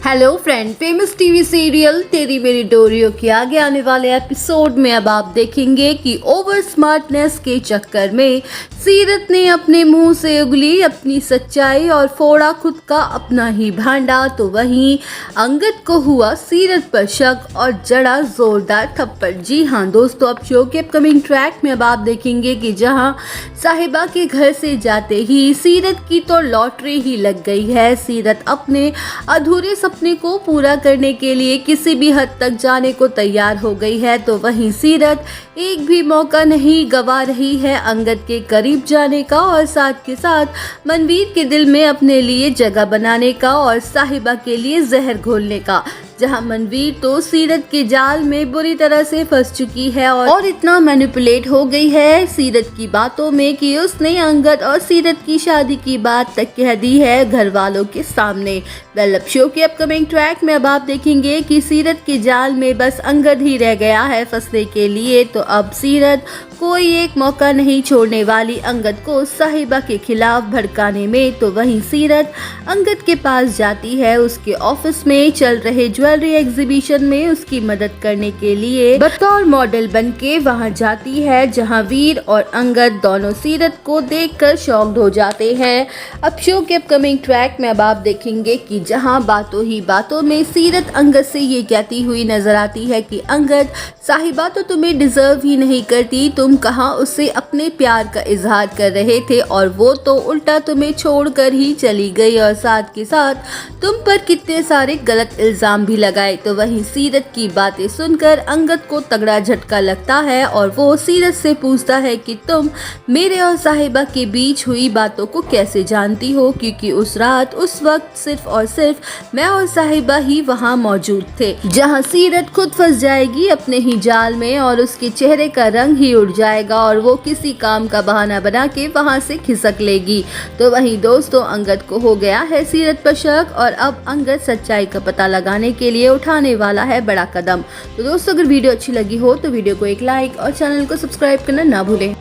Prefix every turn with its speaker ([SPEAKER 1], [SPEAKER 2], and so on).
[SPEAKER 1] Hello friend, famous TV serial तेरी मेरी डोरियों के आगे आने वाले एपिसोड में अब आप देखेंगे कि ओवर स्मार्टनेस के चक्कर में सीरत ने अपने मुंह से उगली अपनी सच्चाई और फोड़ा खुद का अपना ही भांडा। तो वहीं अंगद को हुआ सीरत पर शक और जड़ा जोरदार थप्पड़। जी हाँ दोस्तों, अब शो के अपकमिंग ट्रैक में अब आप देखेंगे कि जहां साहिबा के घर से जाते ही सीरत की तो लॉटरी ही लग गई है। सीरत अपने अधूरे सपने को पूरा करने के लिए किसी भी हद तक जाने को तैयार हो गई है। तो वहीं सीरत एक भी मौका नहीं गवा रही है अंगद के करीब जाने का और साथ के साथ मनवीर के दिल में अपने लिए जगह बनाने का और साहिबा के लिए जहर घोलने का। जहां मनवीर तो सीरत के जाल में बुरी तरह से फंस चुकी है और इतना मैनिपुलेट हो गई है सीरत की बातों में कि उसने अंगद और सीरत की शादी की बात तक कह दी है घर वालों के सामने। वेल, अब शो के अपकमिंग ट्रैक में अब आप देखेंगे कि सीरत के जाल में बस अंगद ही रह गया है फंसने के लिए। तो अब सीरत कोई एक मौका नहीं छोड़ने वाली अंगद को साहिबा के खिलाफ भड़काने में। तो वहीं सीरत अंगद के पास जाती है, उसके ऑफिस में चल रहे ज्वेलरी एग्जीबिशन में उसकी मदद करने के लिए बतौर मॉडल बनके वहां जाती है, जहां वीर और अंगद दोनों सीरत को देखकर शॉक्ड हो जाते हैं। अब शो के अपकमिंग ट्रैक में अब आप देखेंगे कि जहां बातों ही बातों में सीरत अंगद से ये कहती हुई नजर आती है कि अंगद, साहिबा तो तुम्हें डिजर्व ही नहीं करती, तुम कहाँ उससे अपने प्यार का इजहार कर रहे थे और वो तो उल्टा तुम्हें छोड़कर ही चली गई और साथ के साथ तुम पर कितने सारे गलत इल्जाम भी लगाए। तो वहीं सीरत की बातें सुनकर अंगद को तगड़ा झटका लगता है और वो सीरत से पूछता है कि तुम मेरे और साहिबा के बीच हुई बातों को कैसे जानती हो, क्योंकि उस रात उस वक्त सिर्फ और सिर्फ मैं और साहिबा ही वहाँ मौजूद थे। जहाँ सीरत खुद फंस जाएगी अपने ही जाल में और उसके चेहरे का रंग ही उड़ जाएगा और वो किसी काम का बहाना बना के वहां से खिसक लेगी। तो वहीं दोस्तों, अंगद को हो गया है सीरत पर शक और अब अंगद सच्चाई का पता लगाने के लिए उठाने वाला है बड़ा कदम। तो दोस्तों, अगर वीडियो अच्छी लगी हो तो वीडियो को एक लाइक और चैनल को सब्सक्राइब करना ना भूलें।